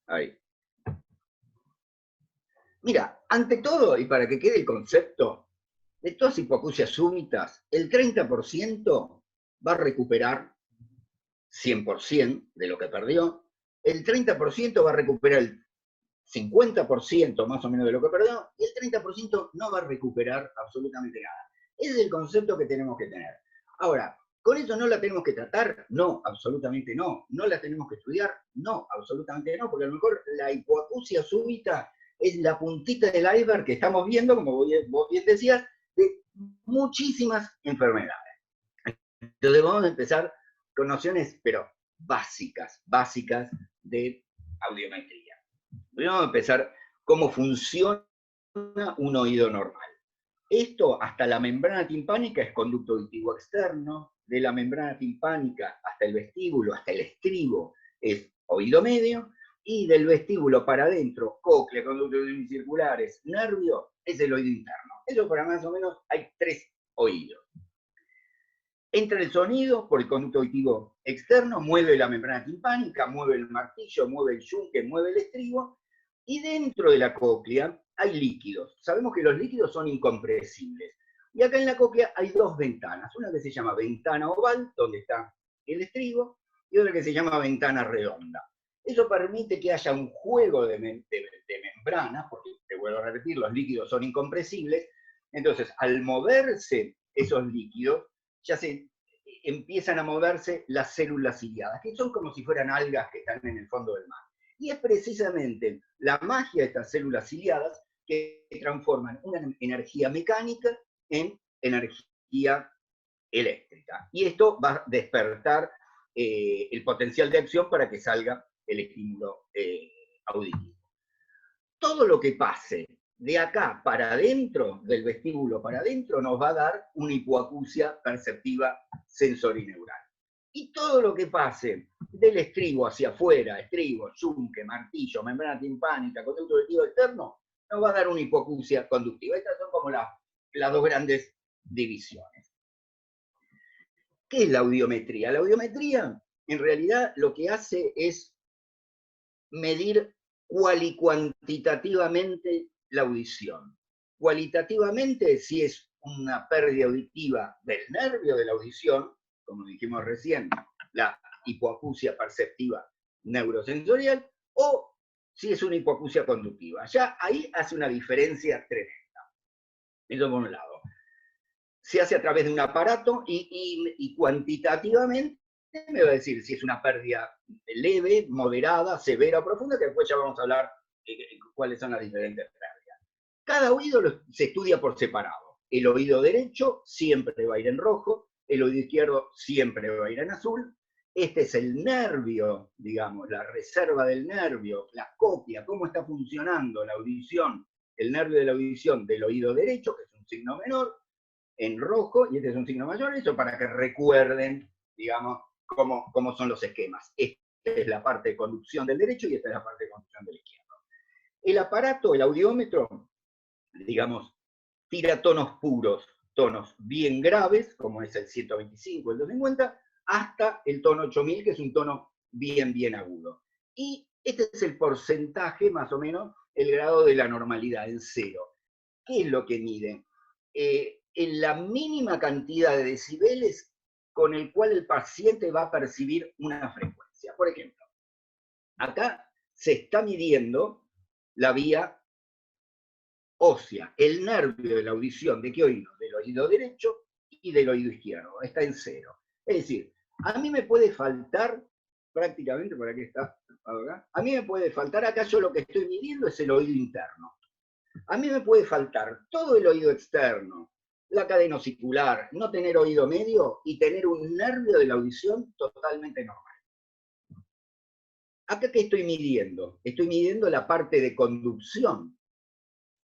Ahí. Mira, ante todo, y para que quede el concepto, de todas hipoacusias súbitas, el 30% va a recuperar 100% de lo que perdió, el 30% va a recuperar el 50% más o menos de lo que perdió, y el 30% no va a recuperar absolutamente nada. Ese es el concepto que tenemos que tener. Ahora, ¿con eso no la tenemos que tratar? No, absolutamente no. ¿No la tenemos que estudiar? No, absolutamente no, porque a lo mejor la hipoacusia súbita es la puntita del iceberg que estamos viendo, como vos bien decías, de muchísimas enfermedades. Entonces vamos a empezar con nociones, pero básicas, básicas de audiometría. Vamos a empezar cómo funciona un oído normal. Esto hasta la membrana timpánica es conducto auditivo externo, de la membrana timpánica hasta el vestíbulo, hasta el estribo es oído medio, y del vestíbulo para adentro, cóclea, conductos semicirculares, nervio, es el oído interno. Eso para más o menos hay 3 oídos. Entra el sonido por el conducto auditivo externo, mueve la membrana timpánica, mueve el martillo, mueve el yunque, mueve el estribo, y dentro de la cóclea hay líquidos. Sabemos que los líquidos son incompresibles. Y acá en la cóclea hay 2 ventanas. Una que se llama ventana oval, donde está el estribo, y otra que se llama ventana redonda. Eso permite que haya un juego de membranas, porque, te vuelvo a repetir, los líquidos son incompresibles. Entonces, al moverse esos líquidos, ya se empiezan a moverse las células ciliadas, que son como si fueran algas que están en el fondo del mar. Y es precisamente la magia de estas células ciliadas que transforman una energía mecánica en energía eléctrica. Y esto va a despertar el potencial de acción para que salga el estímulo auditivo. Todo lo que pase de acá para adentro, del vestíbulo para adentro, nos va a dar una hipoacusia perceptiva sensorineural. Y todo lo que pase del estribo hacia afuera, estribo, yunque, martillo, membrana timpánica, conducto auditivo externo, nos va a dar una hipoacusia conductiva. Estas son como las 2 grandes divisiones. ¿Qué es la audiometría? La audiometría, en realidad, lo que hace es medir cual y cuantitativamente la audición. Cualitativamente, si es una pérdida auditiva del nervio de la audición, como dijimos recién, la hipoacusia perceptiva neurosensorial, o si es una hipoacusia conductiva. Ya ahí hace una diferencia tremenda. Eso por un lado. Se hace a través de un aparato y cuantitativamente me va a decir si es una pérdida leve, moderada, severa o profunda, que después ya vamos a hablar cuáles son las diferentes pérdidas. Cada oído se estudia por separado. El oído derecho siempre va a ir en rojo, el oído izquierdo siempre va a ir en azul. Este es el nervio, digamos, la reserva del nervio, la copia, cómo está funcionando la audición, el nervio de la audición del oído derecho, que es un signo menor, en rojo, y este es un signo mayor, eso para que recuerden, digamos, cómo son los esquemas. Esta es la parte de conducción del derecho y esta es la parte de conducción del izquierdo. El aparato, el audiómetro, digamos, tira tonos puros, tonos bien graves, como es el 125, el 250, hasta el tono 8000, que es un tono bien agudo. Y este es el porcentaje, más o menos, el grado de la normalidad, en 0. ¿Qué es lo que mide? En la mínima cantidad de decibeles con el cual el paciente va a percibir una frecuencia. Por ejemplo, acá se está midiendo la vía ósea, el nervio de la audición, ¿de qué oído? Del oído derecho y del oído izquierdo, está en 0. Es decir, a mí me puede faltar, prácticamente, por aquí está, acá, a mí me puede faltar, acá yo lo que estoy midiendo es el oído interno. A mí me puede faltar todo el oído externo, la cadena osicular, no tener oído medio y tener un nervio de la audición totalmente normal. ¿Acá qué estoy midiendo? Estoy midiendo la parte de conducción,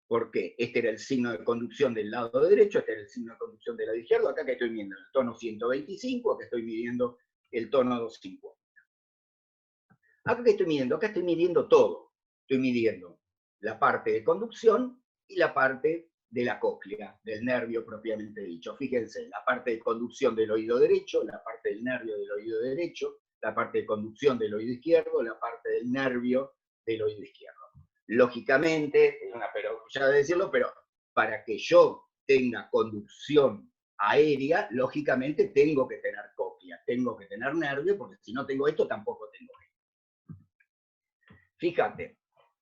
porque este era el signo de conducción del lado derecho, este era el signo de conducción del lado izquierdo. Acá que estoy midiendo el tono 125, acá estoy midiendo el tono 250. Acá que estoy midiendo, acá estoy midiendo todo. Estoy midiendo la parte de conducción y la parte de la cóclea, del nervio propiamente dicho. Fíjense, la parte de conducción del oído derecho, la parte del nervio del oído derecho, la parte de conducción del oído izquierdo, la parte del nervio del oído izquierdo. Lógicamente, es una perogrullada de decirlo, pero para que yo tenga conducción aérea, lógicamente tengo que tener cóclea, tengo que tener nervio, porque si no tengo esto, tampoco tengo esto. Fíjate,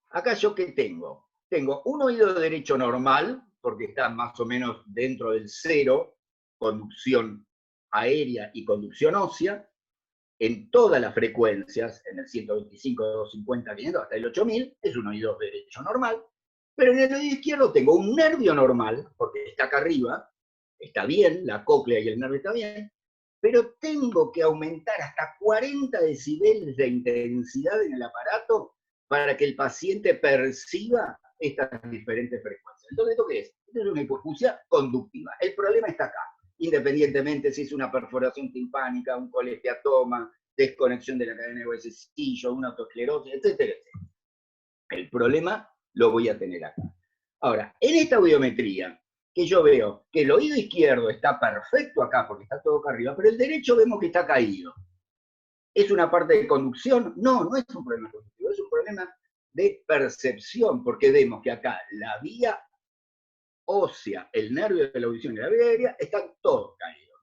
acá yo ¿qué tengo? Tengo un oído derecho normal, porque está más o menos dentro del cero, conducción aérea y conducción ósea, en todas las frecuencias, en el 125, 250, 500, hasta el 8000, es un oído derecho normal, pero en el oído izquierdo tengo un nervio normal, porque está acá arriba, está bien, la cóclea y el nervio está bien, pero tengo que aumentar hasta 40 decibeles de intensidad en el aparato para que el paciente perciba estas diferentes frecuencias. Entonces, ¿esto qué es? Esto es una hipoacusia conductiva. El problema está acá, independientemente si es una perforación timpánica, un colesteatoma, desconexión de la cadena de huesecillo, una autoesclerosis, etcétera, etcétera. El problema lo voy a tener acá. Ahora, en esta audiometría, que yo veo que el oído izquierdo está perfecto acá, porque está todo acá arriba, pero el derecho vemos que está caído. ¿Es una parte de conducción? No, no es un problema conductivo, es un problema de percepción, porque vemos que acá la vía ósea, el nervio de la audición y la vía aérea están todos caídos.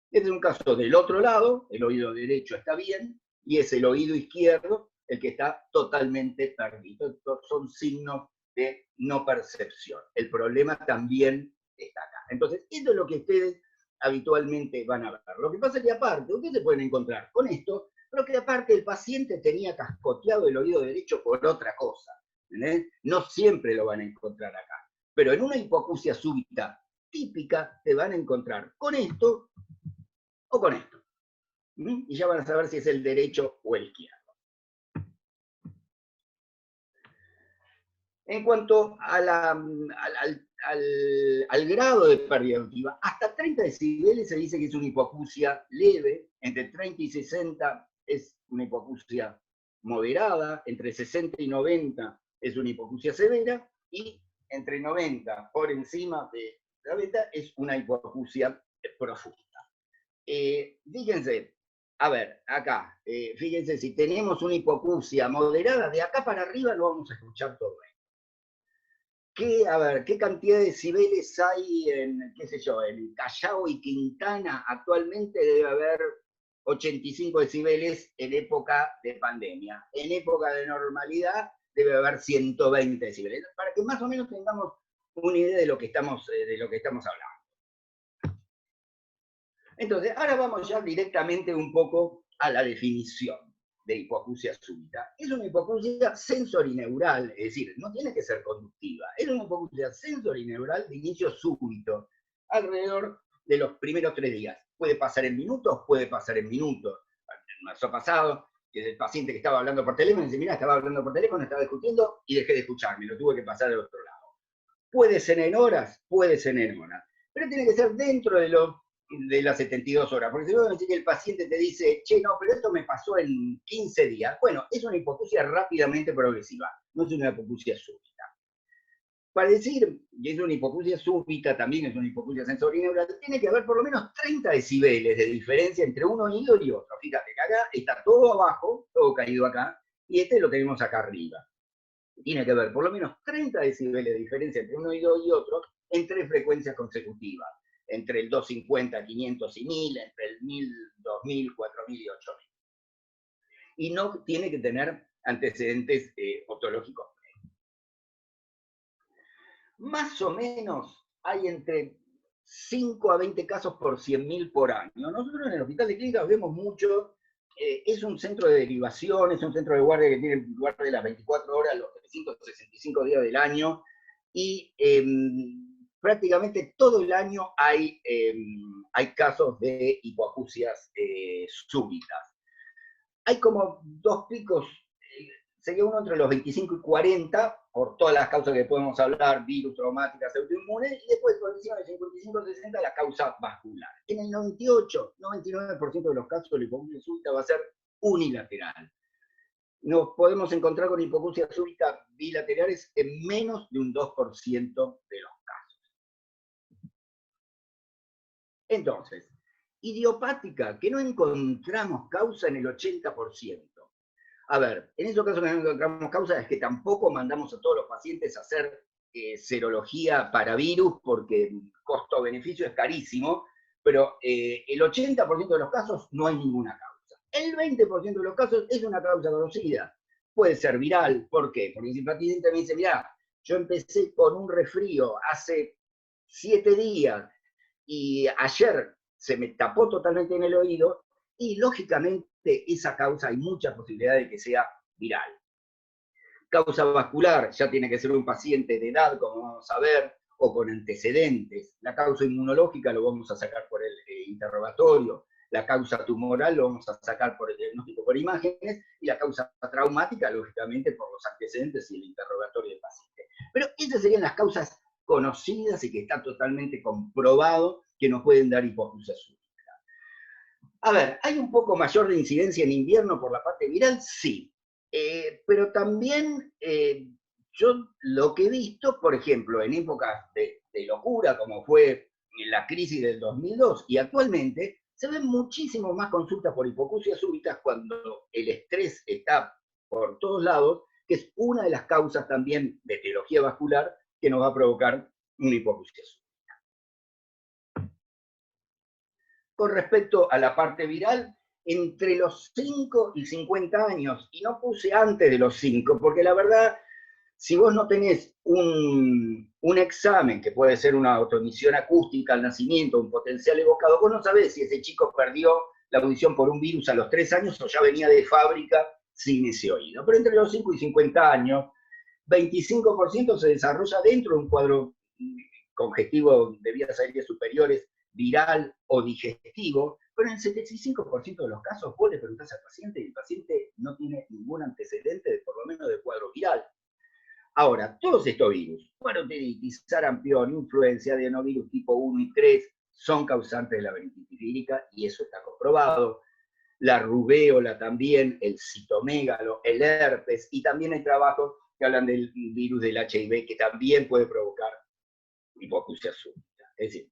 Este es un caso del otro lado, el oído derecho está bien, y es el oído izquierdo el que está totalmente perdido. Estos son signos de no percepción. El problema también está acá. Entonces, esto es lo que ustedes habitualmente van a ver. Lo que pasa es que aparte, ustedes se pueden encontrar con esto, pero que aparte el paciente tenía cascoteado el oído derecho por otra cosa. ¿Entendés? No siempre lo van a encontrar acá. Pero en una hipoacusia súbita típica te van a encontrar con esto o con esto. Y ya van a saber si es el derecho o el izquierdo. En cuanto a al grado de pérdida auditiva, hasta 30 decibeles se dice que es una hipoacusia leve, entre 30 y 60 es una hipoacusia moderada, entre 60 y 90 es una hipoacusia severa, y entre 90 por encima de la beta es una hipoacusia profunda. Fíjense, a ver, acá, fíjense, si tenemos una hipoacusia moderada, de acá para arriba no vamos a escuchar todo esto. A ver, ¿qué cantidad de decibeles hay en, qué sé yo, en Callao y Quintana? Actualmente debe haber 85 decibeles en época de pandemia. En época de normalidad debe haber 120 decibeles, para que más o menos tengamos una idea de lo que estamos hablando. Entonces, ahora vamos ya directamente un poco a la definición de hipoacusia súbita. Es una hipoacusia sensorineural, es decir, no tiene que ser conductiva, es una hipoacusia sensorineural de inicio súbito, alrededor de los primeros 3 días. Puede pasar en minutos, puede pasar en minutos. Me ha pasado que el paciente que estaba hablando por teléfono dice, mira, estaba hablando por teléfono, estaba discutiendo y dejé de escucharme, lo tuve que pasar al otro lado. Puede ser en horas, pero tiene que ser dentro de las 72 horas, porque si no, que el paciente te dice, che, no, pero esto me pasó en 15 días. Bueno, es una hipoacusia rápidamente progresiva, no es una hipoacusia súbita. Para decir que es una hipoacusia súbita, también es una hipoacusia sensorineural, tiene que haber por lo menos 30 decibeles de diferencia entre un oído y otro. Fíjate que acá está todo abajo, todo caído acá, y este lo tenemos acá arriba. Tiene que haber por lo menos 30 decibeles de diferencia entre un oído y otro en 3 frecuencias consecutivas, entre el 250, 500 y 1000, entre el 1000, 2000, 4000 y 8000. Y no tiene que tener antecedentes otológicos. Más o menos hay entre 5 a 20 casos por 100.000 por año. Nosotros en el Hospital de Clínicas vemos mucho, es un centro de derivación, es un centro de guardia que tiene guardia las 24 horas, los 365 días del año, y prácticamente todo el año hay casos de hipoacusias súbitas. Hay como 2 picos, sería uno entre los 25 y 40, por todas las causas que podemos hablar, virus, traumáticas, autoinmunes, y después por encima de 55 60 la causa vascular. En el 98, 99% de los casos la hipoacusia súbita va a ser unilateral. Nos podemos encontrar con hipoacusia súbita bilaterales en menos de un 2% de los casos. Entonces, idiopática, que no encontramos causa en el 80%. A ver, en esos casos que no encontramos causa es que tampoco mandamos a todos los pacientes a hacer serología para virus porque el costo-beneficio es carísimo, pero el 80% de los casos no hay ninguna causa. El 20% de los casos es una causa conocida. Puede ser viral. ¿Por qué? Porque si el paciente me dice, mira, yo empecé con un resfrío hace 7 días y ayer se me tapó totalmente en el oído y lógicamente esa causa hay mucha posibilidad de que sea viral. Causa vascular, ya tiene que ser un paciente de edad, como vamos a ver, o con antecedentes. La causa inmunológica lo vamos a sacar por el interrogatorio. La causa tumoral lo vamos a sacar por el diagnóstico por imágenes. Y la causa traumática, lógicamente, por los antecedentes y el interrogatorio del paciente. Pero esas serían las causas conocidas y que está totalmente comprobado que nos pueden dar hipoacusia súbita. A ver, ¿hay un poco mayor de incidencia en invierno por la parte viral? Sí. Pero también yo lo que he visto, por ejemplo, en épocas de locura, como fue la crisis del 2002, y actualmente, se ven muchísimo más consultas por hipoacusia súbitas cuando el estrés está por todos lados, que es una de las causas también de etiología vascular que nos va a provocar una hipoacusia súbita. Con respecto a la parte viral, entre los 5 y 50 años, y no puse antes de los 5, porque la verdad, si vos no tenés un examen, que puede ser una autoemisión acústica al nacimiento, un potencial evocado, vos no sabés si ese chico perdió la audición por un virus a los 3 años o ya venía de fábrica sin ese oído. Pero entre los 5 y 50 años, 25% se desarrolla dentro de un cuadro congestivo de vías aéreas superiores, viral o digestivo, pero en el 75% de los casos vos le preguntás al paciente y el paciente no tiene ningún antecedente, por lo menos de cuadro viral. Ahora, todos estos virus, parotiditis, sarampión, influenza, adenovirus tipo 1 y 3, son causantes de la meningitis vírica y eso está comprobado. La rubéola también, el citomégalo, el herpes, y también hay trabajos que hablan del virus del HIV que también puede provocar hipoacusia súbita. Es decir,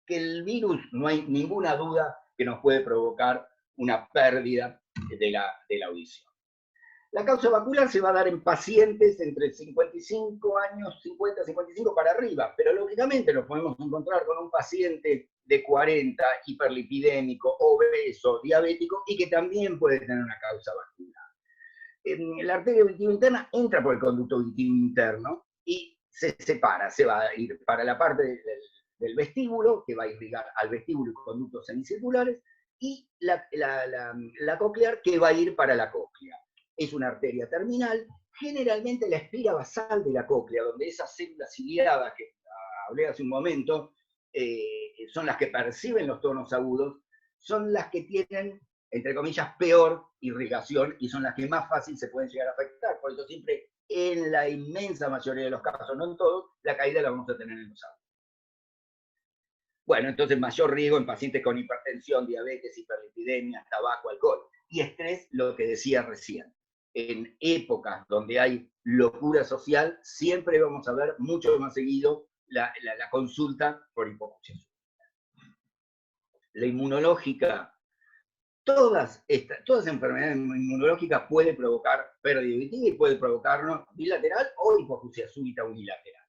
que el virus no hay ninguna duda que nos puede provocar una pérdida de la audición. La causa vascular se va a dar en pacientes entre 55 años, 50, 55 para arriba, pero lógicamente nos podemos encontrar con un paciente de 40, hiperlipidémico, obeso, diabético, y que también puede tener una causa vascular. La arteria auditiva interna entra por el conducto auditivo interno y se separa, se va a ir para la parte del vestíbulo, que va a irrigar al vestíbulo y conductos semicirculares, y la coclear, que va a ir para la cóclea. Es una arteria terminal, generalmente la espira basal de la cóclea, donde esas células ciliadas que hablé hace un momento, son las que perciben los tonos agudos, son las que tienen, entre comillas, peor irrigación y son las que más fácil se pueden llegar a afectar. Por eso siempre, en la inmensa mayoría de los casos, no en todos, la caída la vamos a tener en los agudos. Bueno, entonces mayor riesgo en pacientes con hipertensión, diabetes, hiperlipidemia, tabaco, alcohol. Y estrés, lo que decía recién. En épocas donde hay locura social, siempre vamos a ver mucho más seguido la consulta por hipoacusia. La inmunológica, todas enfermedades inmunológicas pueden provocar pérdida auditiva y pueden provocarnos bilateral o hipoacusia súbita unilateral.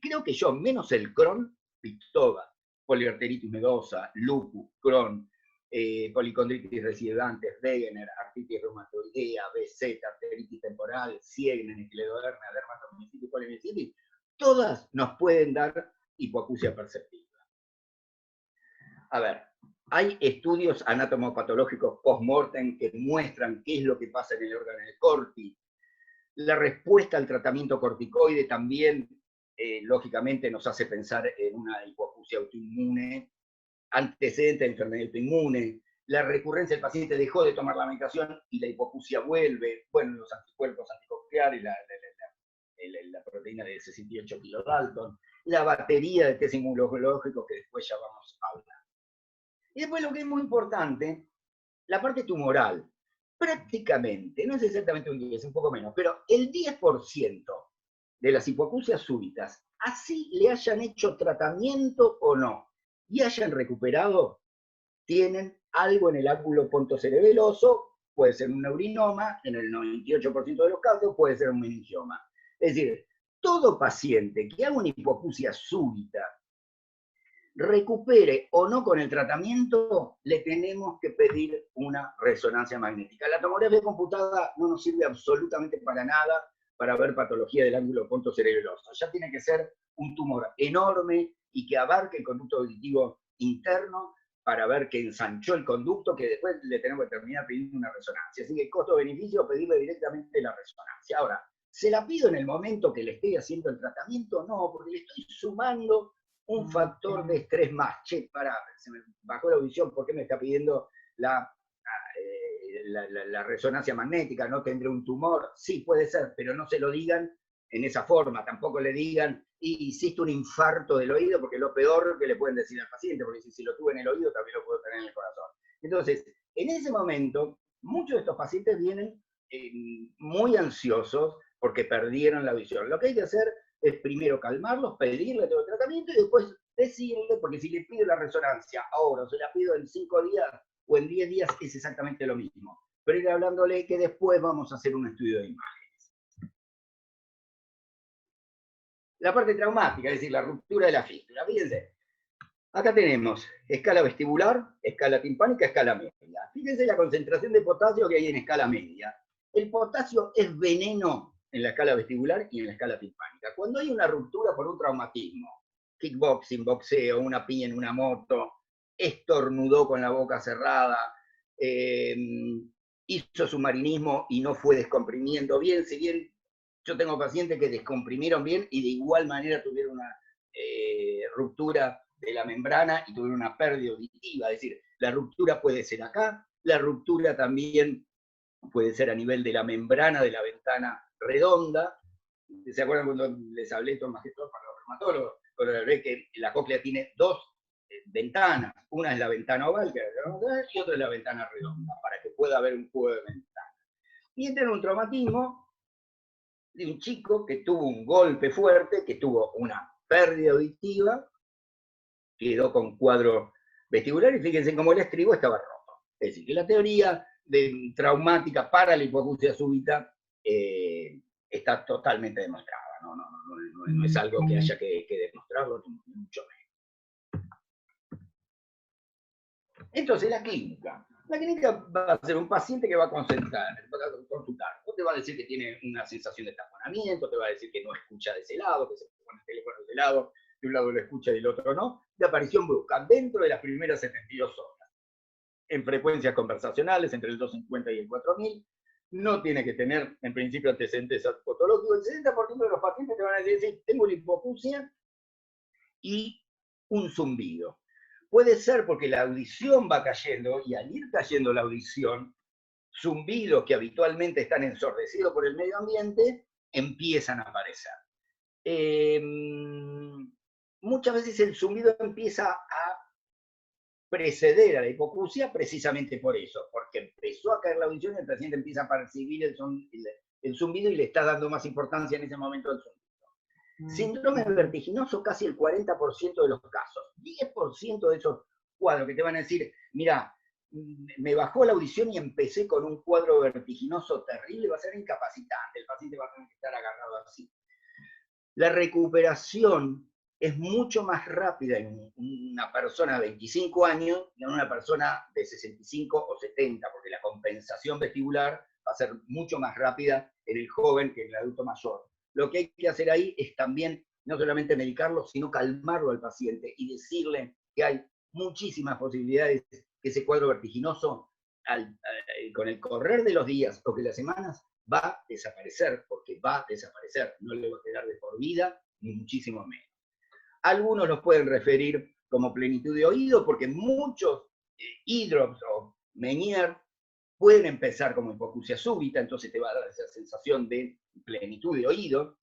Creo que yo, menos el Crohn, Pictoba, poliarteritis nodosa, lupus, Crohn, policondritis residuantes, Wegener, artritis reumatoidea, BZ, arteritis temporal, Siegner, escleroderma, dermatomyositis, polimyositis, todas nos pueden dar hipoacusia perceptiva. A ver, hay estudios anatomopatológicos post-mortem que muestran qué es lo que pasa en el órgano del corti. La respuesta al tratamiento corticoide también, lógicamente, nos hace pensar en una hipoacusia autoinmune, antecedente de enfermedad autoinmune. La recurrencia, el paciente dejó de tomar la medicación y la hipoacusia vuelve. Bueno, los anticuerpos anticocleares, la proteína de 68 kilodalton, la batería de test inmunológicos que después ya vamos a hablar. Y después lo que es muy importante, la parte tumoral. Prácticamente, no es exactamente un 10, un poco menos, pero el 10% de las hipoacusias súbitas, así le hayan hecho tratamiento o no, y hayan recuperado, tienen algo en el ángulo pontocerebeloso puede ser un neurinoma, en el 98% de los casos puede ser un meningioma. Es decir, todo paciente que haga una hipoacusia súbita, recupere o no con el tratamiento, le tenemos que pedir una resonancia magnética. La tomografía computada no nos sirve absolutamente para nada para ver patología del ángulo pontocerebeloso. Ya tiene que ser un tumor enorme y que abarque el conducto auditivo interno para ver que ensanchó el conducto, que después le tenemos que terminar pidiendo una resonancia. Así que costo-beneficio, pedirle directamente la resonancia. Ahora, ¿se la pido en el momento que le estoy haciendo el tratamiento? No, porque le estoy sumando un factor de estrés más. Che, pará, se me bajó la audición, ¿por qué me está pidiendo la resonancia magnética? ¿No tendré un tumor? Sí, puede ser, pero no se lo digan en esa forma. Tampoco le digan, hiciste un infarto del oído, porque es lo peor que le pueden decir al paciente, porque si lo tuve en el oído, también lo puedo tener en el corazón. Entonces, en ese momento, muchos de estos pacientes vienen muy ansiosos porque perdieron la visión. Lo que hay que hacer es primero calmarlos, pedirle todo el tratamiento y después decirle, porque si le pido la resonancia ahora o se la pido en 5 días o en 10 días es exactamente lo mismo. Pero ir hablándole que después vamos a hacer un estudio de imágenes. La parte traumática, es decir, la ruptura de la fístula. Fíjense, acá tenemos escala vestibular, escala timpánica, escala media. Fíjense la concentración de potasio que hay en escala media. El potasio es veneno en la escala vestibular y en la escala timpánica. Cuando hay una ruptura por un traumatismo, kickboxing, boxeo, una piña en una moto, estornudó con la boca cerrada, hizo submarinismo y no fue descomprimiendo bien, si bien yo tengo pacientes que descomprimieron bien y de igual manera tuvieron una ruptura de la membrana y tuvieron una pérdida auditiva. Es decir, la ruptura puede ser acá, la ruptura también puede ser a nivel de la membrana de la ventana redonda. ¿Se acuerdan cuando les hablé para los reumatólogos? Cuando les hablé que la cóclea tiene dos ventanas. Una es la ventana oval, que y otra es la ventana redonda, para que pueda haber un juego de ventanas. Y este era un traumatismo de un chico que tuvo un golpe fuerte, que tuvo una pérdida auditiva, quedó con cuadro vestibular y fíjense cómo el estribo estaba roto. Es decir, que la teoría traumática para la hipoacusia súbita está totalmente demostrada. No es algo que haya que demostrarlo, mucho menos. Entonces, la clínica. La clínica va a ser un paciente que va a consultar. No te va a decir que tiene una sensación de taponamiento, te va a decir que no escucha de ese lado, que se pone el teléfono de ese lado, de un lado lo escucha y del otro no, de aparición brusca, dentro de las primeras 72 horas, en frecuencias conversacionales entre el 250 y el 4000, no tiene que tener, en principio, antecedentes patológicos. El 60% de los pacientes te van a decir, sí, tengo una hipoacusia y un zumbido. Puede ser porque la audición va cayendo, y al ir cayendo la audición, zumbidos que habitualmente están ensordecidos por el medio ambiente, empiezan a aparecer. Muchas veces el zumbido empieza a preceder a la hipoacusia precisamente por eso, porque empezó a caer la audición y el paciente empieza a percibir el zumbido y le está dando más importancia en ese momento al zumbido. Síndrome vertiginoso, casi el 40% de los casos. 10% de esos cuadros que te van a decir, mira, me bajó la audición y empecé con un cuadro vertiginoso terrible, va a ser incapacitante, el paciente va a tener que estar agarrado así. La recuperación es mucho más rápida en una persona de 25 años que en una persona de 65 o 70, porque la compensación vestibular va a ser mucho más rápida en el joven que en el adulto mayor. Lo que hay que hacer ahí es también no solamente medicarlo, sino calmarlo al paciente y decirle que hay muchísimas posibilidades que ese cuadro vertiginoso, con el correr de los días o de las semanas, va a desaparecer, porque va a desaparecer, no le va a quedar de por vida, ni muchísimo menos. Algunos los pueden referir como plenitud de oído, porque muchos hidrops o Menier pueden empezar como hipoacusia súbita, entonces te va a dar esa sensación de plenitud de oído.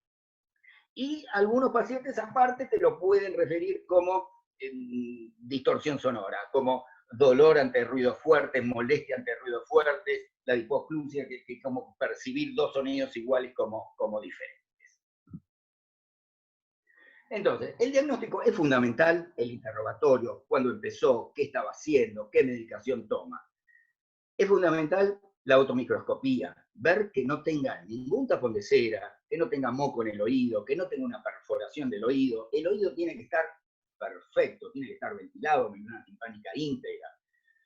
Y algunos pacientes aparte te lo pueden referir como distorsión sonora, como dolor ante ruidos fuertes, molestia ante ruidos fuertes, la hipoacusia, que como percibir dos sonidos iguales como diferentes. Entonces, el diagnóstico es fundamental, el interrogatorio, cuándo empezó, qué estaba haciendo, qué medicación toma. Es fundamental la automicroscopía, ver que no tenga ningún tapón de cera, que no tenga moco en el oído, que no tenga una perforación del oído. El oído tiene que estar perfecto, tiene que estar ventilado, membrana timpánica íntegra.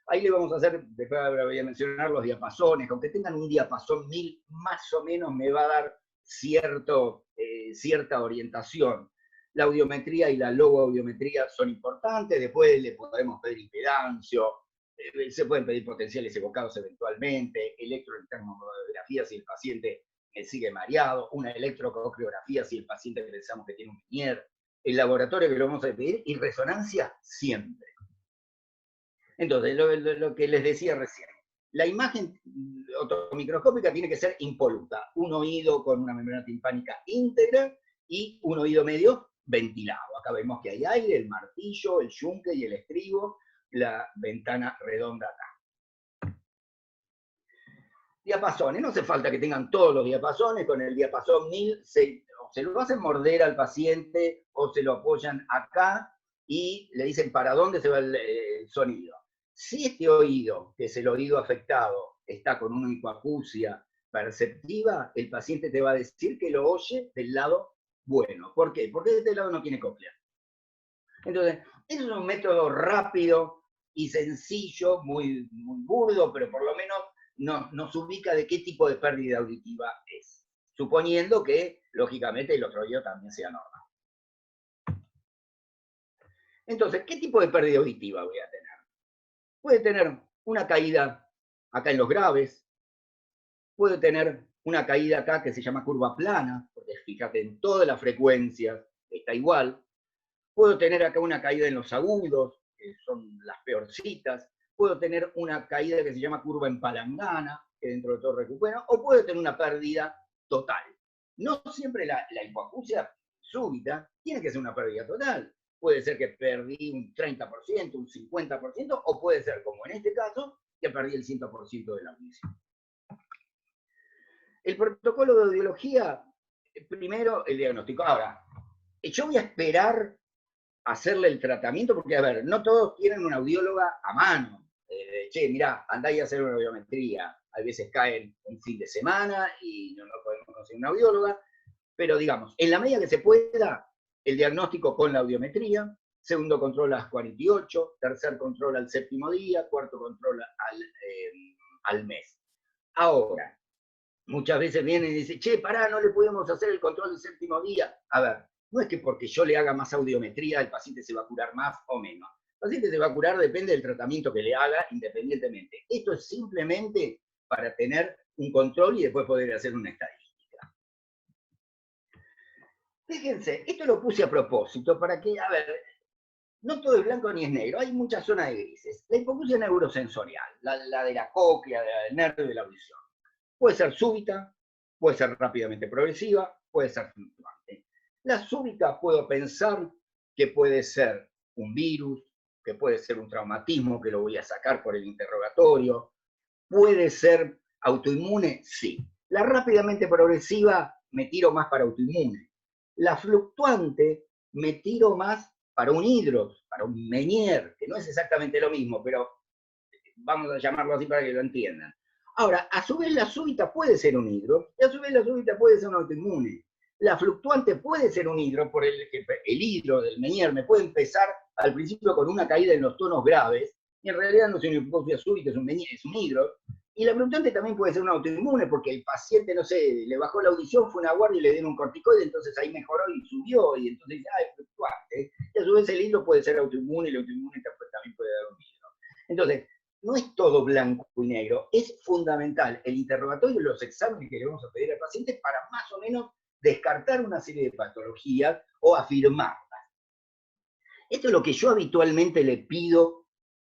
Ahí le vamos a hacer, después voy a mencionar los diapasones, aunque tengan un diapasón 1000, más o menos me va a dar cierta orientación. La audiometría y la logoaudiometría son importantes, después le podemos pedir impedancio, se pueden pedir potenciales evocados eventualmente, electroelectrocardiografía si el paciente sigue mareado, una electrococriografía si el paciente pensamos que tiene un Meniere, el laboratorio que lo vamos a pedir, y resonancia siempre. Entonces, lo que les decía recién, la imagen automicroscópica tiene que ser impoluta, un oído con una membrana timpánica íntegra y un oído medio ventilado. Acá vemos que hay aire, el martillo, el yunque y el estribo, la ventana redonda acá. Diapasones, no hace falta que tengan todos los diapasones, con el diapasón 1000 se lo hacen morder al paciente o se lo apoyan acá y le dicen para dónde se va el sonido. Si este oído, que es el oído afectado, está con una hipoacusia perceptiva, el paciente te va a decir que lo oye del lado bueno. ¿Por qué? Porque de este lado no tiene cóclea. Entonces, eso es un método rápido y sencillo, muy, muy burdo, pero por lo menos nos ubica de qué tipo de pérdida auditiva es, suponiendo que, lógicamente, el otro oído también sea normal. Entonces, ¿qué tipo de pérdida auditiva voy a tener? Puede tener una caída acá en los graves, puede tener una caída acá que se llama curva plana, porque fíjate, en todas las frecuencias está igual. Puedo tener acá una caída en los agudos, que son las peorcitas. Puedo tener una caída que se llama curva en palangana, que dentro de todo recupera, o puedo tener una pérdida total. No siempre la hipoacusia súbita tiene que ser una pérdida total. Puede ser que perdí un 30%, un 50%, o puede ser, como en este caso, que perdí el 100% de la audición. El protocolo de audiología, primero el diagnóstico. Ahora, yo voy a esperar a hacerle el tratamiento, porque, a ver, no todos tienen una audióloga a mano. Che, mirá, andá y a hacer una audiometría. A veces caen un fin de semana y no podemos conseguir una audióloga, pero digamos, en la medida que se pueda, el diagnóstico con la audiometría, segundo control a las 48, tercer control al séptimo día, cuarto control al mes. Ahora, muchas veces vienen y dicen, che, pará, no le podemos hacer el control del séptimo día. A ver, no es que porque yo le haga más audiometría el paciente se va a curar más o menos. El paciente se va a curar, depende del tratamiento que le haga independientemente. Esto es simplemente para tener un control y después poder hacer una estadística. Fíjense, esto lo puse a propósito para que, a ver, no todo es blanco ni es negro, hay muchas zonas de grises. La hipoacusia neurosensorial, la de la cóclea, del nervio de la audición, puede ser súbita, puede ser rápidamente progresiva, puede ser fluctuante. La súbita puedo pensar que puede ser un virus, que puede ser un traumatismo que lo voy a sacar por el interrogatorio, puede ser autoinmune, sí. La rápidamente progresiva me tiro más para autoinmune. La fluctuante me tiro más para un hidros, para un Meniere, que no es exactamente lo mismo, pero vamos a llamarlo así para que lo entiendan. Ahora, a su vez la súbita puede ser un hidro, y a su vez la súbita puede ser un autoinmune. La fluctuante puede ser un hidro, por el hidro del Meniere me puede empezar al principio con una caída en los tonos graves, y en realidad no es una hipoacusia súbita, es un hidro. Y la fluctuante también puede ser un autoinmune, porque el paciente, no sé, le bajó la audición, fue a una guardia y le dieron un corticoide, entonces ahí mejoró y subió, y entonces es fluctuante. Y a su vez el hidro puede ser autoinmune, y el autoinmune también puede dar un hidro. Entonces, no es todo blanco y negro, es fundamental el interrogatorio y los exámenes que le vamos a pedir al paciente para más o menos descartar una serie de patologías o afirmarlas. Esto es lo que yo habitualmente le pido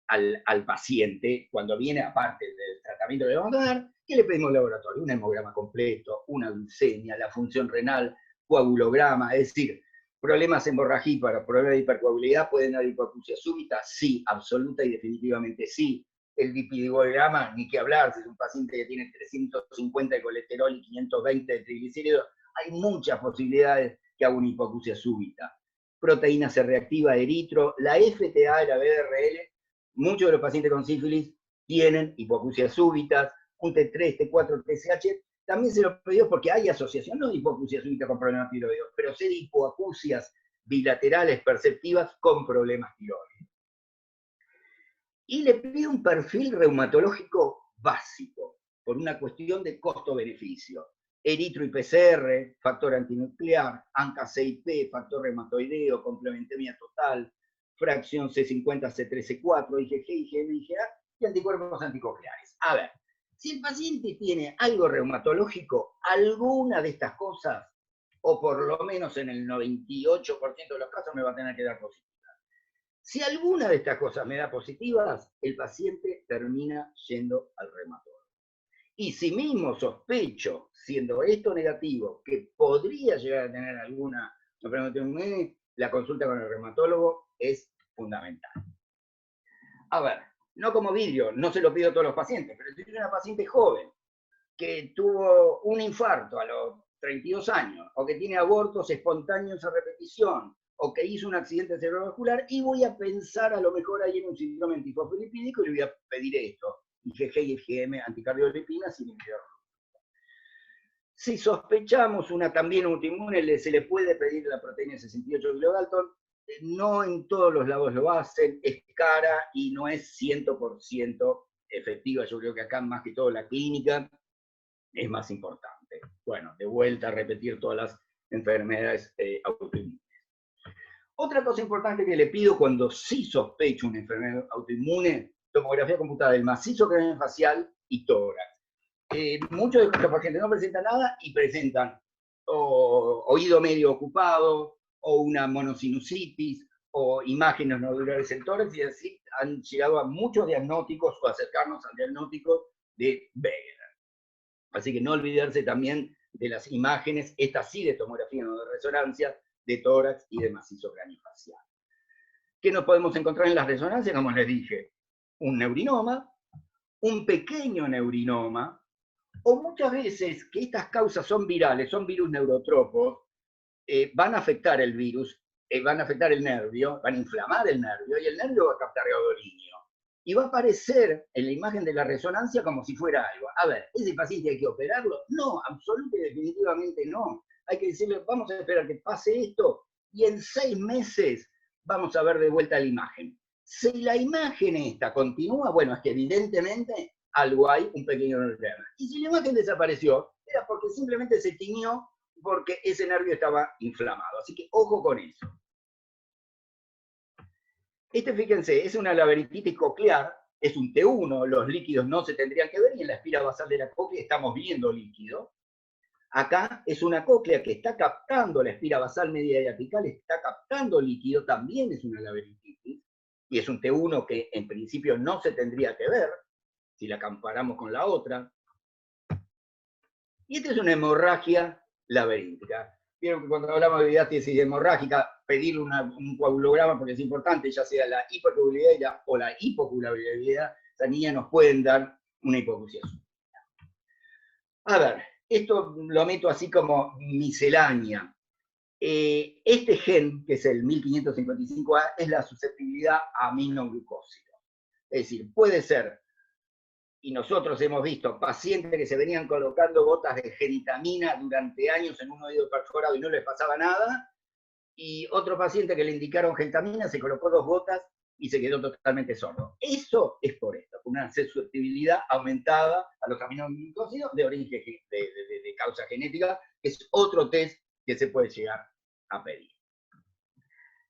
al paciente cuando viene, aparte del tratamiento que le vamos a dar, que le pedimos laboratorio, un hemograma completo, una glucemia, la función renal, coagulograma, es decir, problemas hemorragíparos, problemas de hipercoagulabilidad, ¿pueden haber hipoacusia súbita? Sí, absoluta y definitivamente sí. El lipidograma, ni que hablar, si es un paciente que tiene 350 de colesterol y 520 de triglicéridos, hay muchas posibilidades que haga una hipoacusia súbita. Proteína C reactiva, eritro, la FTA y la BDRL, muchos de los pacientes con sífilis tienen hipoacusias súbitas, un T3, T4, TSH, también se lo pidió porque hay asociación, no de hipoacusia súbita con problemas tiroideos, pero sí de hipoacusias bilaterales perceptivas con problemas tiroideos. Y le pide un perfil reumatológico básico, por una cuestión de costo-beneficio. Eritro y PCR, factor antinuclear, ANCA-CIP, factor reumatoideo, complementemia total, fracción C50, C3, C4, IgG, IgM, IgA y anticuerpos anticoagulares. A ver, si el paciente tiene algo reumatológico, alguna de estas cosas, o por lo menos en el 98% de los casos, me va a tener que dar positivo. Si alguna de estas cosas me da positivas, el paciente termina yendo al reumatólogo. Y si mismo sospecho, siendo esto negativo, que podría llegar a tener alguna enfermedad, la consulta con el reumatólogo es fundamental. A ver, no como vidrio, no se lo pido a todos los pacientes, pero si tiene una paciente joven que tuvo un infarto a los 32 años, o que tiene abortos espontáneos a repetición, o que hizo un accidente cerebrovascular, y voy a pensar a lo mejor ahí en un síndrome antifosfolipídico y le voy a pedir esto, IgG y IgM, anticardiolipinas y inhibidor. Si sospechamos también autoinmune, se le puede pedir la proteína 68 kilodalton, no en todos los lados lo hacen, es cara y no es 100% efectiva. Yo creo que acá más que todo la clínica es más importante. Bueno, de vuelta a repetir todas las enfermedades autoinmunes. Otra cosa importante que le pido cuando sí sospecho una enfermedad autoinmune, tomografía computada del macizo craneofacial y tórax. Muchos de estos pacientes no presentan nada y presentan oído medio ocupado, o una monosinusitis, o imágenes nodulares en tórax, y así han llegado a muchos diagnósticos o acercarnos al diagnóstico de Wegener. Así que no olvidarse también de las imágenes, estas sí de tomografía no de resonancia, de tórax y de macizo craneofacial. ¿Qué nos podemos encontrar en las resonancias? Como les dije, un neurinoma, un pequeño neurinoma, o muchas veces que estas causas son virales, son virus neurotropos, van a afectar el virus, van a afectar el nervio, van a inflamar el nervio, y el nervio va a captar gadolinio. Y va a aparecer en la imagen de la resonancia como si fuera algo. A ver, ¿ese paciente hay que operarlo? No, absolutamente y definitivamente no. Hay que decirle, vamos a esperar que pase esto, y en 6 meses vamos a ver de vuelta la imagen. Si la imagen esta continúa, bueno, es que evidentemente algo hay, un pequeño problema. Y si la imagen desapareció, era porque simplemente se tiñó porque ese nervio estaba inflamado. Así que ojo con eso. Fíjense, es una laberintitis coclear, es un T1, los líquidos no se tendrían que ver, y en la espira basal de la cóclea estamos viendo líquido. Acá es una cóclea que está captando la espira basal media y apical, está captando líquido, también es una laberintitis, y es un T1 que en principio no se tendría que ver, si la comparamos con la otra. Y esta es una hemorragia laberíntica. Vieron que cuando hablamos de diátesis hemorrágica, pedirle un coagulograma porque es importante, ya sea la hipercoagulabilidad o la hipocoagulabilidad, esa niña nos pueden dar una hipoacusia súbita. A ver, esto lo meto así como miscelánea. Este gen, que es el 1555A, es la susceptibilidad a aminoglucósido. Es decir, puede ser, y nosotros hemos visto pacientes que se venían colocando gotas de genitamina durante años en un oído perforado y no les pasaba nada, y otro paciente que le indicaron gentamina se colocó 2 gotas y se quedó totalmente sordo. Eso es por esto, una susceptibilidad aumentada a los aminoglucósidos de origen de causa genética, que es otro test que se puede llegar a pedir.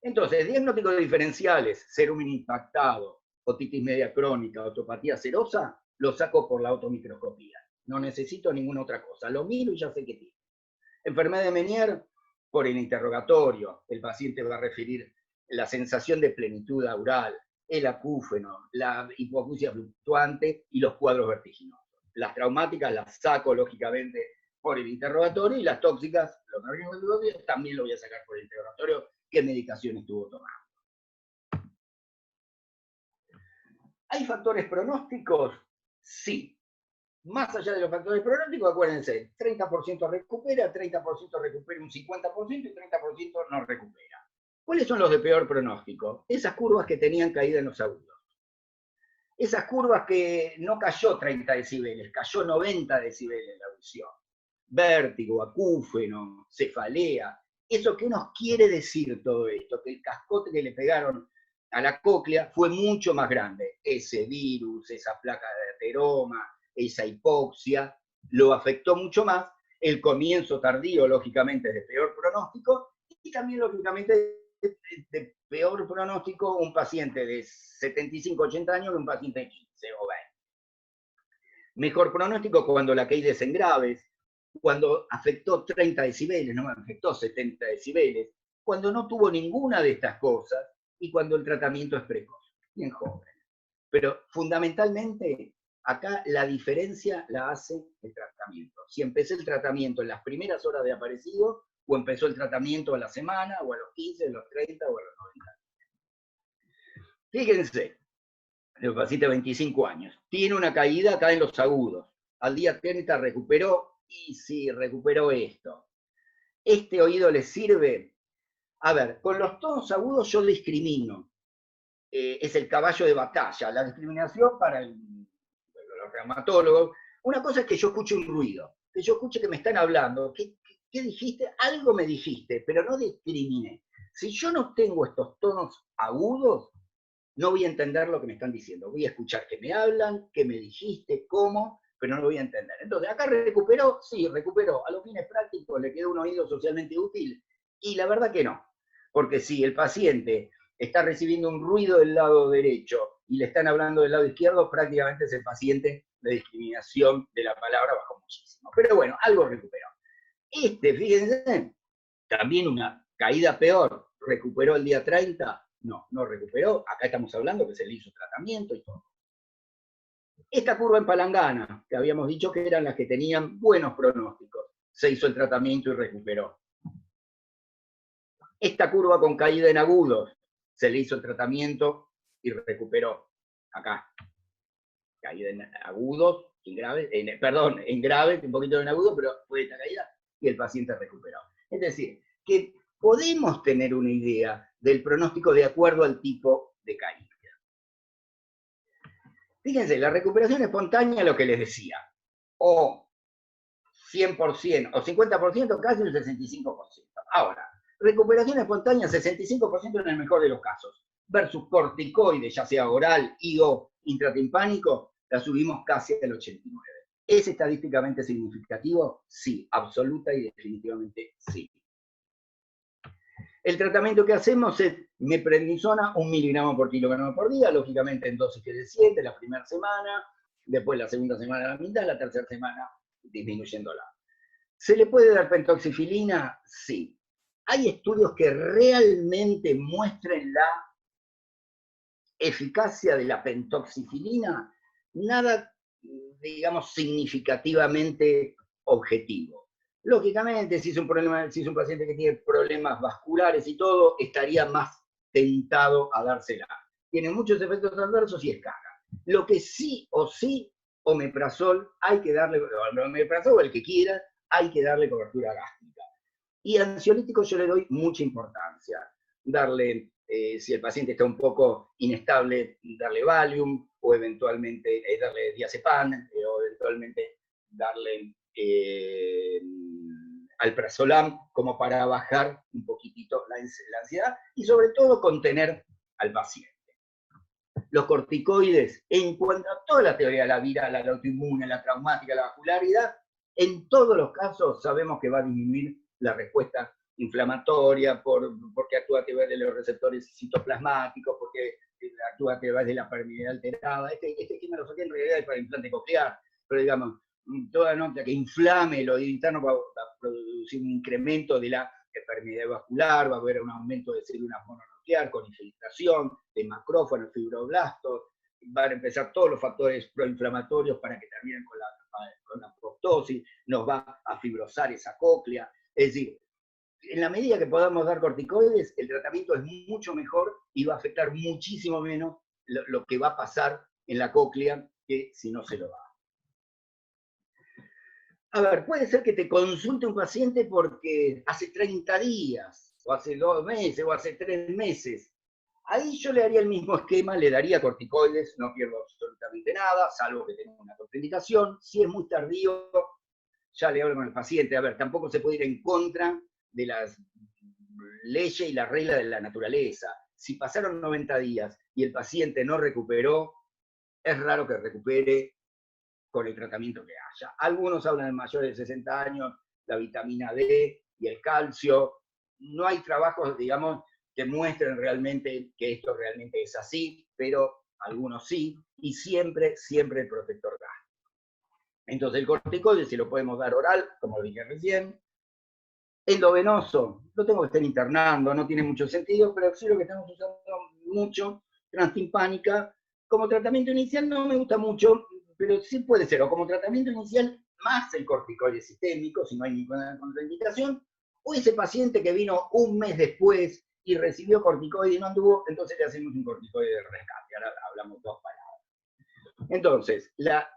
Entonces, diagnósticos diferenciales, cerumen impactado, otitis media crónica, otopatía serosa, lo saco por la automicroscopía. No necesito ninguna otra cosa. Lo miro y ya sé qué tiene. Enfermedad de Menier, por el interrogatorio, el paciente va a referir la sensación de plenitud aural, el acúfeno, la hipoacusia fluctuante y los cuadros vertiginosos. Las traumáticas las saco, lógicamente, por el interrogatorio, y las tóxicas, los nervios también lo voy a sacar por el interrogatorio, qué medicación estuvo tomando. ¿Hay factores pronósticos? Sí. Más allá de los factores pronósticos, acuérdense, 30% recupera, 30% recupera un 50% y 30% no recupera. ¿Cuáles son los de peor pronóstico? Esas curvas que tenían caída en los agudos. Esas curvas que no cayó 30 decibeles, cayó 90 decibeles la audición. Vértigo, acúfeno, cefalea. ¿Eso qué nos quiere decir todo esto? Que el cascote que le pegaron a la cóclea fue mucho más grande. Ese virus, esa placa de ateroma, esa hipoxia, lo afectó mucho más. El comienzo tardío, lógicamente, es de peor pronóstico, y también, lógicamente, de peor pronóstico un paciente de 75, 80 años que un paciente de 15 o 20. Mejor pronóstico cuando la caída es en graves, cuando afectó 30 decibeles, no afectó 70 decibeles, cuando no tuvo ninguna de estas cosas y cuando el tratamiento es precoz, bien joven. Pero fundamentalmente, acá la diferencia la hace el tratamiento. Si empecé el tratamiento en las primeras horas de aparecido, o empezó el tratamiento a la semana, o a los 15, a los 30, o a los 90. Fíjense, el paciente de 25 años, tiene una caída acá en los agudos. Al día 30 recuperó, y sí, recuperó esto. ¿Este oído le sirve? A ver, con los tonos agudos yo discrimino. Es el caballo de batalla, la discriminación para los reumatólogos. Una cosa es que yo escuche un ruido, que yo escuche que me están hablando. ¿Qué dijiste? Algo me dijiste, pero no discriminé. Si yo no tengo estos tonos agudos, no voy a entender lo que me están diciendo. Voy a escuchar que me hablan, que me dijiste, cómo, pero no lo voy a entender. Entonces, acá recuperó, sí, recuperó. A los fines prácticos le quedó un oído socialmente útil, y la verdad que no. Porque si el paciente está recibiendo un ruido del lado derecho y le están hablando del lado izquierdo, prácticamente es el paciente de discriminación de la palabra bajó muchísimo. Pero bueno, algo recuperó. Fíjense, también una caída peor, recuperó el día 30, no recuperó, acá estamos hablando que se le hizo tratamiento y todo. Esta curva en palangana, que habíamos dicho que eran las que tenían buenos pronósticos, se hizo el tratamiento y recuperó. Esta curva con caída en agudos, se le hizo el tratamiento y recuperó. Acá, caída en agudos, en graves, en graves, un poquito en agudos, pero fue esta caída y el paciente recuperó. Es decir, que podemos tener una idea del pronóstico de acuerdo al tipo de caída. Fíjense, la recuperación espontánea, lo que les decía, o 100% o 50%, casi el 65%. Ahora, recuperación espontánea, 65% en el mejor de los casos, versus corticoide, ya sea oral y o intratimpánico, la subimos casi al 89%. ¿Es estadísticamente significativo? Sí, absoluta y definitivamente sí. El tratamiento que hacemos es meprednisona, 1 miligramo por kilogramo por día, lógicamente en dosis de 7 la primera semana, después la segunda semana la mitad, la tercera semana disminuyéndola. ¿Se le puede dar pentoxifilina? Sí. ¿Hay estudios que realmente muestren la eficacia de la pentoxifilina? Nada, digamos, significativamente objetivo. Lógicamente, si es un paciente que tiene problemas vasculares y todo, estaría más tentado a dársela. Tiene muchos efectos adversos y es cara. Lo que sí o sí, omeprazol, hay que darle, omeprazol o el que quiera, hay que darle cobertura gástrica. Y ansiolíticos yo le doy mucha importancia. Darle, si el paciente está un poco inestable, darle Valium, o eventualmente darle diazepam, o eventualmente darle alprazolam, como para bajar un poquitito la ansiedad, y sobre todo contener al paciente. Los corticoides, en cuanto a toda la teoría de la viral, la autoinmune, la traumática, la vascularidad, en todos los casos sabemos que va a disminuir la respuesta inflamatoria porque actúa a través de los receptores citoplasmáticos, porque actúa a través de la permeabilidad alterada. Este esquema lo saqué en realidad es para implante coclear, pero digamos, toda nota que inflame el oído interno va a producir un incremento de la permeabilidad vascular, va a haber un aumento de células mononuclear con infiltración de macrófagos, fibroblastos, van a empezar todos los factores proinflamatorios para que terminen con la apoptosis, nos va a fibrosar esa cóclea. Es decir, en la medida que podamos dar corticoides, el tratamiento es mucho mejor y va a afectar muchísimo menos lo que va a pasar en la cóclea que si no se lo da. A ver, puede ser que te consulte un paciente porque hace 30 días, o hace 2 meses, o hace 3 meses, Ahí yo le haría el mismo esquema, le daría corticoides, no pierdo absolutamente nada, salvo que tenga una contraindicación. Si es muy tardío, ya le hablo con el paciente. A ver, tampoco se puede ir en contra de las leyes y las reglas de la naturaleza. Si pasaron 90 días y el paciente no recuperó, es raro que recupere con el tratamiento que haya. Algunos hablan de mayores de 60 años, la vitamina D y el calcio. No hay trabajos, digamos, que muestren realmente que esto realmente es así, pero algunos sí, y siempre, siempre el protector gástrico. Entonces el corticoide si lo podemos dar oral, como dije recién. Endovenoso, lo tengo que estar internando, no tiene mucho sentido, pero sí lo que estamos usando mucho, transtimpánica. Como tratamiento inicial no me gusta mucho, pero sí puede ser, o como tratamiento inicial más el corticoide sistémico, si no hay ninguna contraindicación, o ese paciente que vino un mes después y recibió corticoide y no anduvo, entonces le hacemos un corticoide de rescate. Ahora hablamos dos palabras. Entonces, la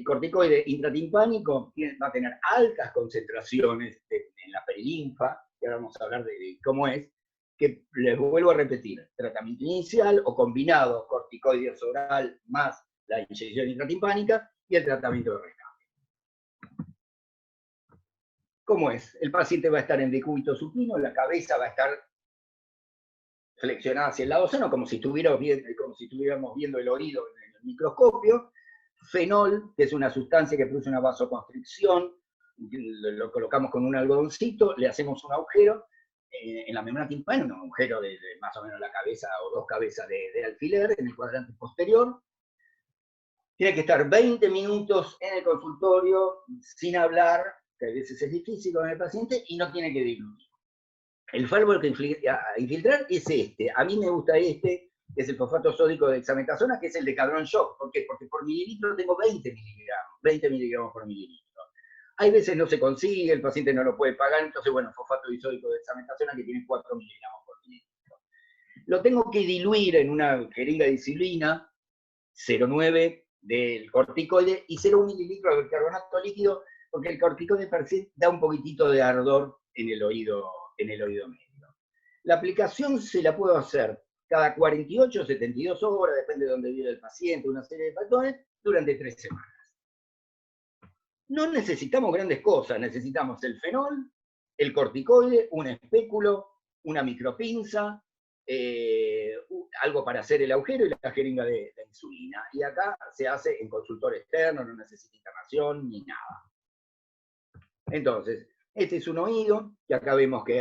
corticoide intratimpánico va a tener altas concentraciones en la perilinfa, que ahora vamos a hablar de cómo es, que les vuelvo a repetir, tratamiento inicial o combinado corticoides oral más la inyección intratimpánica y el tratamiento de rescate. ¿Cómo es? El paciente va a estar en decúbito supino, la cabeza va a estar flexionada hacia el lado sano, como si estuviéramos viendo el oído en el microscopio. Fenol, que es una sustancia que produce una vasoconstricción, lo colocamos con un algodoncito, le hacemos un agujero en la membrana timpánica, un agujero de más o menos la cabeza o 2 cabezas de alfiler en el cuadrante posterior. Tiene que estar 20 minutos en el consultorio sin hablar, que a veces es difícil con el paciente, y no tiene que diluir. El fármaco que infiltrar es este. A mí me gusta este, que es el fosfato sódico de hexametasona, que es el de Cadron Shock. ¿Por qué? Porque por mililitro tengo 20 miligramos por mililitro. Hay veces no se consigue, el paciente no lo puede pagar, entonces, bueno, fosfato disódico de hexametasona que tiene 4 miligramos por mililitro. Lo tengo que diluir en una jeringa de disciplina, 0,9 del corticoide y 0,1 mililitro del carbonato líquido, porque el corticoide per se da un poquitito de ardor en el oído medio. La aplicación se la puedo hacer cada 48 o 72 horas, depende de dónde vive el paciente, una serie de factores, durante 3 semanas. No necesitamos grandes cosas, necesitamos el fenol, el corticoide, un espéculo, una micropinza, algo para hacer el agujero y la jeringa de insulina. Y acá se hace en consultorio externo, no necesita internación ni nada. Entonces, este es un oído, que acá vemos que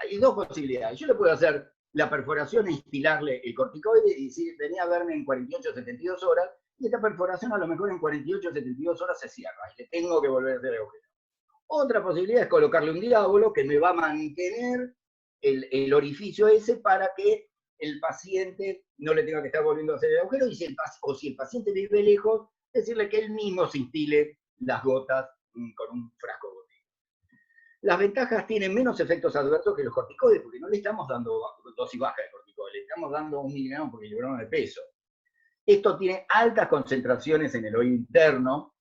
hay 2 posibilidades. Yo le puedo hacer la perforación e instilarle el corticoide y decir, venía a verme en 48 o 72 horas, y esta perforación a lo mejor en 48 o 72 horas se cierra, y le tengo que volver a hacer el agujero. Otra posibilidad es colocarle un diábolo que me va a mantener el orificio ese para que el paciente no le tenga que estar volviendo a hacer el agujero, y si el paciente vive lejos, decirle que él mismo se instile las gotas con un frasco gotero. Las ventajas tienen menos efectos adversos que los corticoides, porque no le estamos dando dosis baja de corticoides, le estamos dando 1 miligramo por kilogramo de peso. Esto tiene altas concentraciones en el oído interno,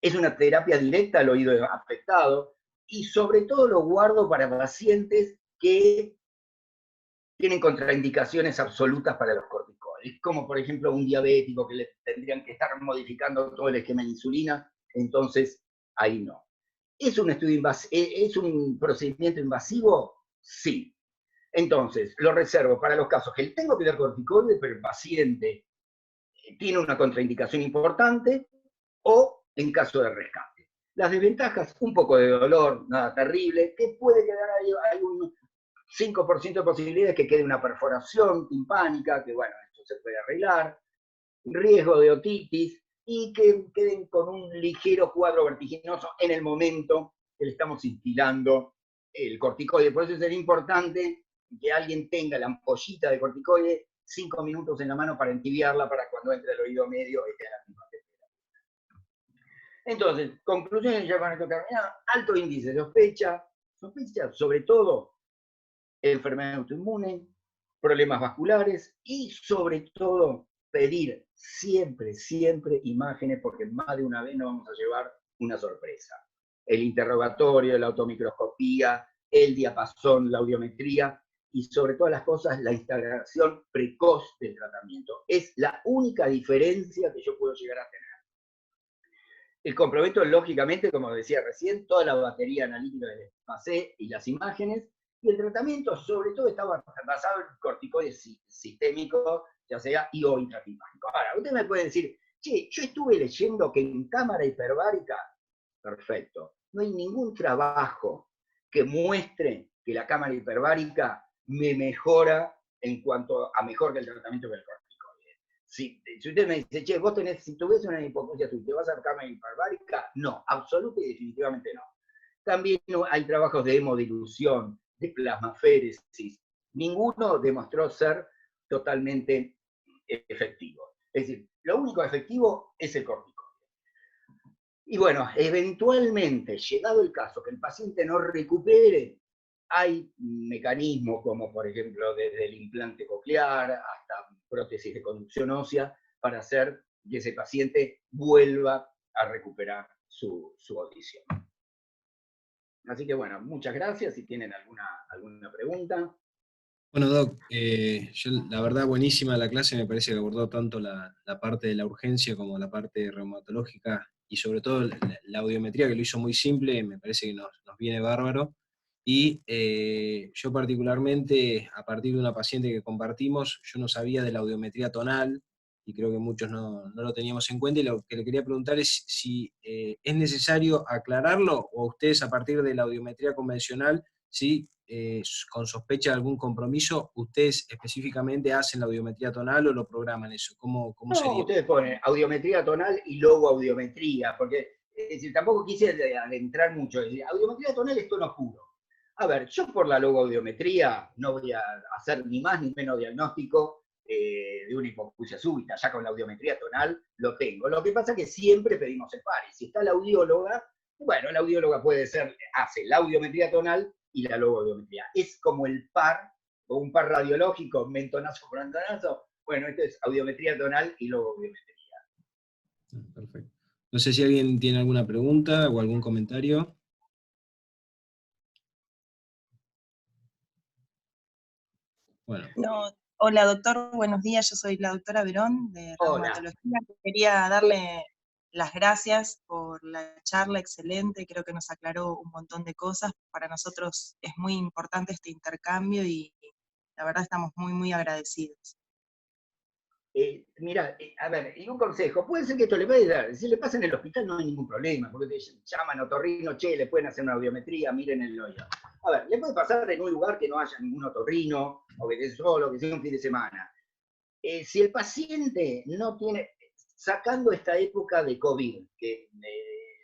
es una terapia directa al oído afectado, y sobre todo lo guardo para pacientes que tienen contraindicaciones absolutas para los corticoides, como por ejemplo un diabético que le tendrían que estar modificando todo el esquema de insulina, entonces ahí no. ¿Es un procedimiento invasivo? Sí. Entonces, lo reservo para los casos que tengo que dar corticoides, pero el paciente tiene una contraindicación importante, o en caso de rescate. Las desventajas, un poco de dolor, nada terrible, que puede quedar ahí, hay un 5% de posibilidades que quede una perforación timpánica, que bueno, esto se puede arreglar, riesgo de otitis, y que queden con un ligero cuadro vertiginoso en el momento que le estamos instilando el corticoide. Por eso es importante que alguien tenga la ampollita de corticoide 5 minutos en la mano para entibiarla, para cuando entre al oído medio esté a la misma temperatura. Entonces, conclusiones ya con esto terminado. Alto índice de sospecha sobre todo enfermedad autoinmune, problemas vasculares y sobre todo pedir siempre, siempre imágenes, porque más de una vez nos vamos a llevar una sorpresa. El interrogatorio, la automicroscopía, el diapasón, la audiometría, y sobre todas las cosas la instalación precoz del tratamiento. Es la única diferencia que yo puedo llegar a tener. El complemento, lógicamente, como decía recién, toda la batería analítica que les pasé y las imágenes, y el tratamiento sobre todo estaba basado en corticoides sistémicos, ya sea y o intratimpánico. Ahora, usted me puede decir, che, yo estuve leyendo que en cámara hiperbárica, perfecto, no hay ningún trabajo que muestre que la cámara hiperbárica me mejora en cuanto a mejor que el tratamiento del corticoide. Si usted me dice, che, vos tenés, si tuviese una hipoacusia, ¿te vas a cámara hiperbárica? No, absoluta y definitivamente no. También hay trabajos de hemodilución, de plasmaféresis. Ninguno demostró ser totalmente efectivo. Es decir, lo único efectivo es el corticoide. Y bueno, eventualmente, llegado el caso que el paciente no recupere, hay mecanismos como, por ejemplo, desde el implante coclear hasta prótesis de conducción ósea para hacer que ese paciente vuelva a recuperar su audición. Así que bueno, muchas gracias. Si tienen alguna pregunta. Bueno, Doc, la verdad buenísima la clase, me parece que abordó tanto la parte de la urgencia como la parte reumatológica y sobre todo la audiometría, que lo hizo muy simple, me parece que nos viene bárbaro. Y yo particularmente, a partir de una paciente que compartimos, yo no sabía de la audiometría tonal, y creo que muchos no lo teníamos en cuenta, y lo que le quería preguntar es si es necesario aclararlo, o ustedes a partir de la audiometría convencional, si con sospecha de algún compromiso, ¿ustedes específicamente hacen la audiometría tonal o lo programan eso? ¿Cómo No, sería? ustedes ponen audiometría tonal y luego audiometría, porque es decir, tampoco quise adentrar mucho. Es decir, audiometría tonal es tono puro. A ver, yo por la logoaudiometría no voy a hacer ni más ni menos diagnóstico de una hipoacusia súbita. Ya con la audiometría tonal lo tengo. Lo que pasa es que siempre pedimos el par. Y si está la audióloga, bueno, la audióloga hace la audiometría tonal y la logoaudiometría. Es como el par, o un par radiológico, mentonazo por mentonazo. Bueno, esto es audiometría tonal y logoaudiometría. Perfecto. No sé si alguien tiene alguna pregunta o algún comentario. Bueno. No, hola doctor, buenos días, yo soy la doctora Verón de Reumatología. Quería darle las gracias por la charla excelente, creo que nos aclaró un montón de cosas. Para nosotros es muy importante este intercambio y la verdad estamos muy, muy agradecidos. Mira, a ver, y un consejo, puede ser que esto le vaya a dar, si le pasa en el hospital no hay ningún problema, porque te llaman otorrino, che, le pueden hacer una audiometría, miren el hoyo. A ver, le puede pasar en un lugar que no haya ningún otorrino, o que esté solo, que sea un fin de semana. Si el paciente no tiene, sacando esta época de COVID, que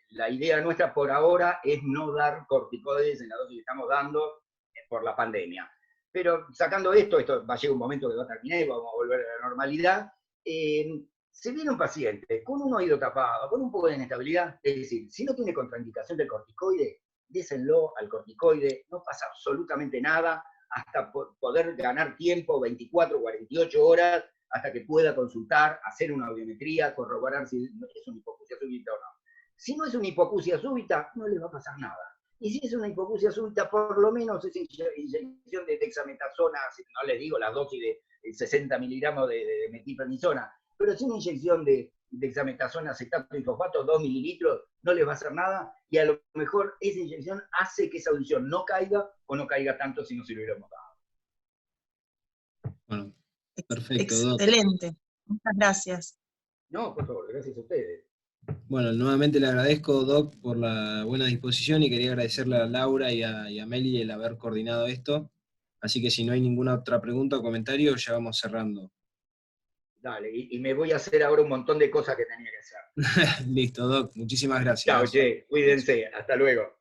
la idea nuestra por ahora es no dar corticoides en la dosis que estamos dando por la pandemia. Pero sacando esto va a llegar un momento que va a terminar y vamos a volver a la normalidad. Si viene un paciente con un oído tapado, con un poco de inestabilidad, es decir, si no tiene contraindicación del corticoide, désenlo al corticoide, no pasa absolutamente nada, hasta poder ganar tiempo, 24, 48 horas, hasta que pueda consultar, hacer una audiometría, corroborar si es una hipoacusia súbita o no. Si no es una hipoacusia súbita, no les va a pasar nada. Y si es una hipoacusia súbita, por lo menos esa inyección de dexametasona, no les digo las dosis de 60 miligramos de metilprednisona, pero si una inyección de dexametasona, acetato y fosfato, 2 mililitros, no les va a hacer nada, y a lo mejor esa inyección hace que esa audición no caiga, o no caiga tanto si no se lo hubiéramos dado. Bueno, perfecto, Doc. Excelente, muchas gracias. No, por favor, gracias a ustedes. Bueno, nuevamente le agradezco, Doc, por la buena disposición y quería agradecerle a Laura y a Meli el haber coordinado esto. Así que si no hay ninguna otra pregunta o comentario, ya vamos cerrando. Dale, y me voy a hacer ahora un montón de cosas que tenía que hacer. Listo, Doc, muchísimas gracias. Chao, che, cuídense, hasta luego.